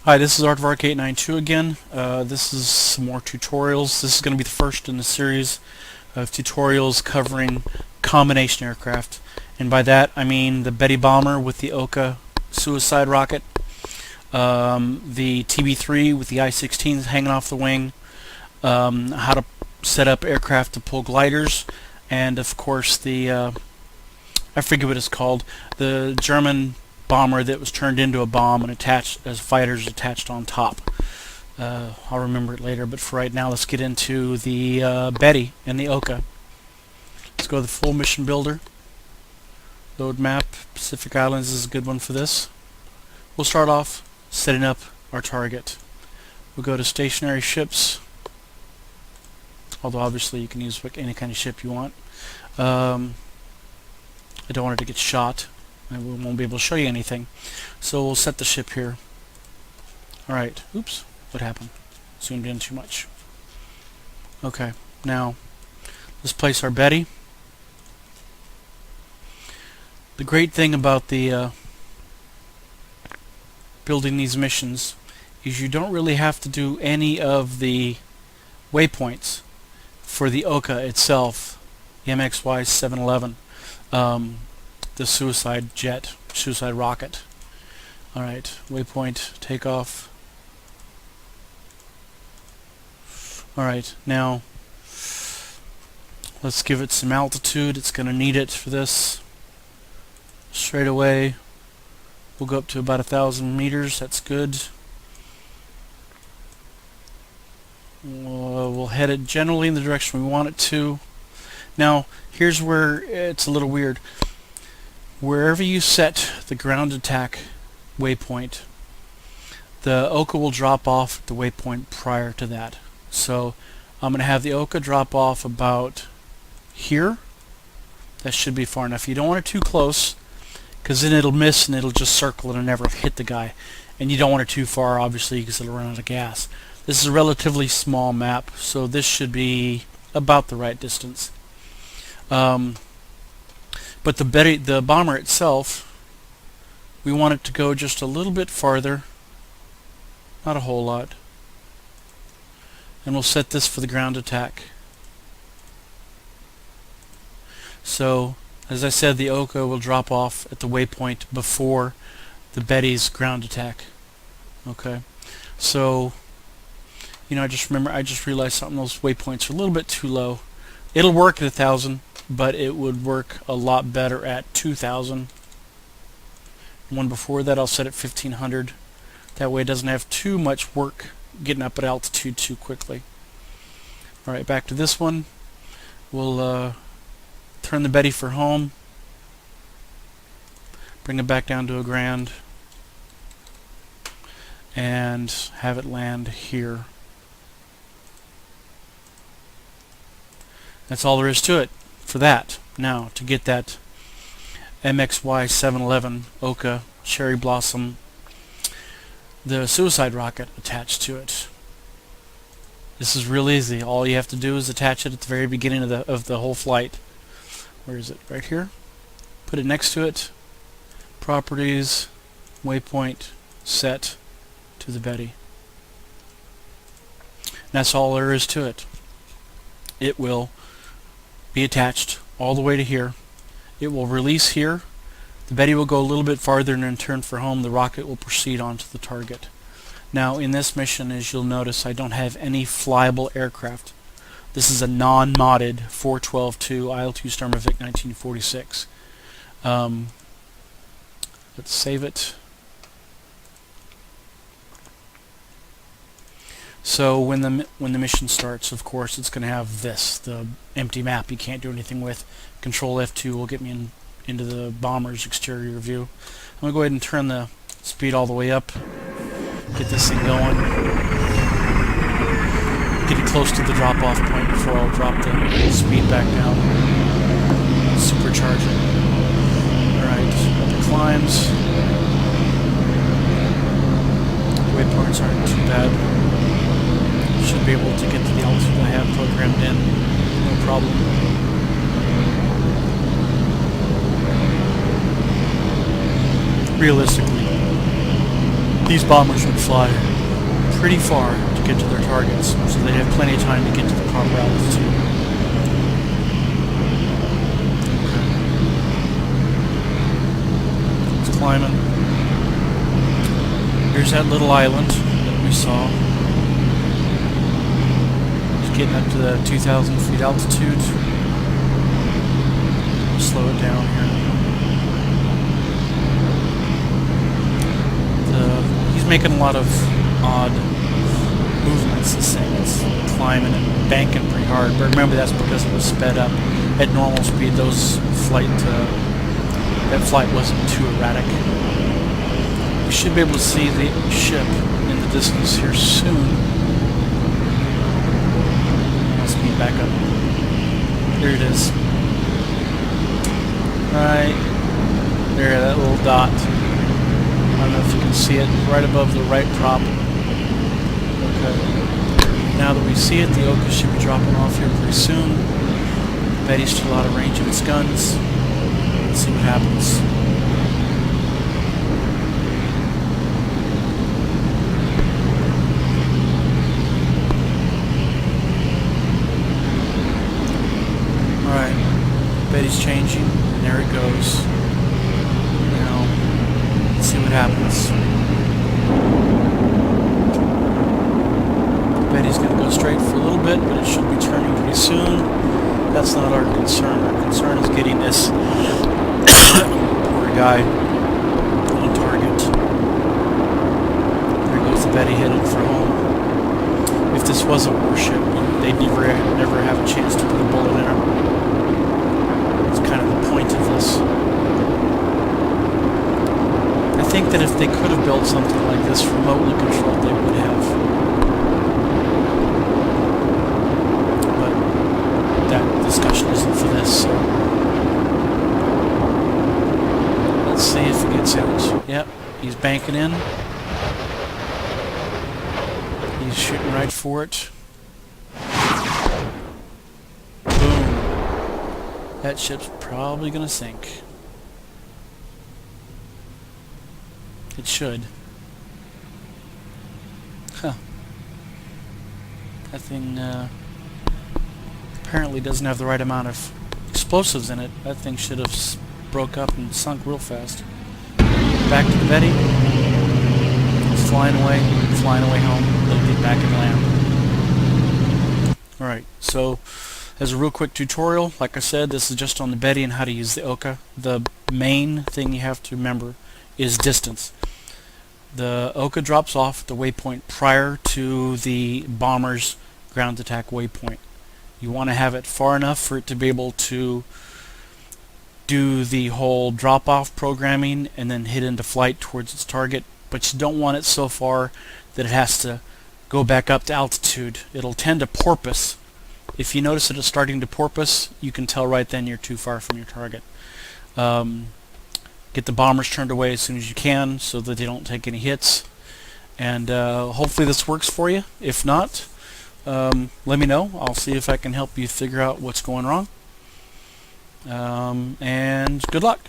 Hi, this is ArtofArc892 again. This is some more tutorials. This is going to be the first in the series of tutorials covering combination aircraft. And by that I mean the Betty bomber with the Ohka suicide rocket, the TB3 with the I-16s hanging off the wing, how to set up aircraft to pull gliders, and of course the, I forget what it's called, the German bomber that was turned into a bomb and attached as fighters attached on top. I'll remember it later, but for right now let's get into the Betty and the Ohka. Let's go to the full mission builder. Load map. Pacific Islands is a good one for this. We'll start off setting up our target. We'll go to stationary ships, although obviously you can use any kind of ship you want. I don't want it to get shot, and we won't be able to show you anything. So we'll set the ship here. Alright, oops, what happened? Zoomed in too much. Okay, now let's place our Betty. The great thing about the building these missions is you don't really have to do any of the waypoints for the Ohka itself, the MXY7-11. The suicide rocket. Alright, waypoint, takeoff. Alright, now let's give it some altitude. It's going to need it for this. Straight away, we'll go up to about 1,000 meters. That's good. We'll head it generally in the direction we want it to. Now, here's where it's a little weird. Wherever you set the ground attack waypoint, the Ohka will drop off at the waypoint prior to that. So I'm going to have the Ohka drop off about here. That should be far enough. You don't want it too close, because then it'll miss and it'll just circle and never hit the guy. And you don't want it too far, obviously, because it'll run out of gas. This is a relatively small map, so this should be about the right distance. But the bomber itself, we want it to go just a little bit farther, not a whole lot. And we'll set this for the ground attack. So, as I said, the Ohka will drop off at the waypoint before the Betty's ground attack. Okay, so I just realized something. Those waypoints are a little bit too low. It'll work at 1,000, but it would work a lot better at 2,000. One before that I'll set at 1,500. That way it doesn't have too much work getting up at altitude too quickly. Alright, back to this one. We'll turn the Betty for home. Bring it back down to a grand. And have it land here. That's all there is to it for that. Now, to get that MXY7-11 Ohka Cherry Blossom, the suicide rocket attached to it. This is real easy. All you have to do is attach it at the very beginning of the whole flight. Where is it? Right here. Put it next to it. Properties, waypoint, set to the Betty. And that's all there is to it. It will be attached all the way to here. It will release here. The Betty will go a little bit farther and then turn for home. The rocket will proceed on to the target. Now in this mission, as you'll notice, I don't have any flyable aircraft. This is a non-modded 412-2 IL2 Sturmovik 1946. Let's save it. So when the mission starts, of course, it's going to have this, the empty map you can't do anything with. Control F2 will get me into the bomber's exterior view. I'm going to go ahead and turn the speed all the way up. Get this thing going. Get it close to the drop-off point before I'll drop the speed back down. Supercharge it. Alright, the climbs. Waypoints aren't too bad. Should be able to get to the altitude I have programmed in, no problem. Realistically, these bombers would fly pretty far to get to their targets, so they'd have plenty of time to get to the proper altitude. It's climbing. Here's that little island that we saw. It's getting up to the 2,000 feet altitude. Slow it down here. He's making a lot of odd movements. This thing is climbing and banking pretty hard, but remember that's because it was sped up. At normal speed, that flight wasn't too erratic. We should be able to see the ship in the distance here soon. I'll speed back up. There it is. Right there, that little dot. I don't know if you can see it, right above the right prop. Okay. Now that we see it, the Ohka should be dropping off here pretty soon. Betty's still out of range of its guns. Let's see what happens. Alright. Betty's changing, and there it goes. Now, let's see what happens. Betty's going to go straight for a little bit, but it should be turning pretty soon. That's not our concern. Our concern is getting this poor guy on target. There goes the Betty headed for home. If this was a warship, they'd never have a chance to put a bullet in her. It's kind of the point of this. I think that if they could have built something like this remotely controlled, they would have. But that discussion isn't for this, so let's see if it gets out. Yep, he's banking in. He's shooting right for it. Boom. That ship's probably gonna sink. It should. Huh. That thing apparently doesn't have the right amount of explosives in it. That thing should have broke up and sunk real fast. Back to the Betty. It's flying away home. It'll get back and land. Alright, so as a real quick tutorial, like I said, this is just on the Betty and how to use the Ohka. The main thing you have to remember is distance. The Ohka drops off at the waypoint prior to the bomber's ground attack waypoint. You want to have it far enough for it to be able to do the whole drop-off programming and then hit into flight towards its target, but you don't want it so far that it has to go back up to altitude. It'll tend to porpoise. If you notice that it's starting to porpoise, you can tell right then you're too far from your target. Get the bombers turned away as soon as you can so that they don't take any hits, and hopefully this works for you. If not, let me know. I'll see if I can help you figure out what's going wrong, and good luck.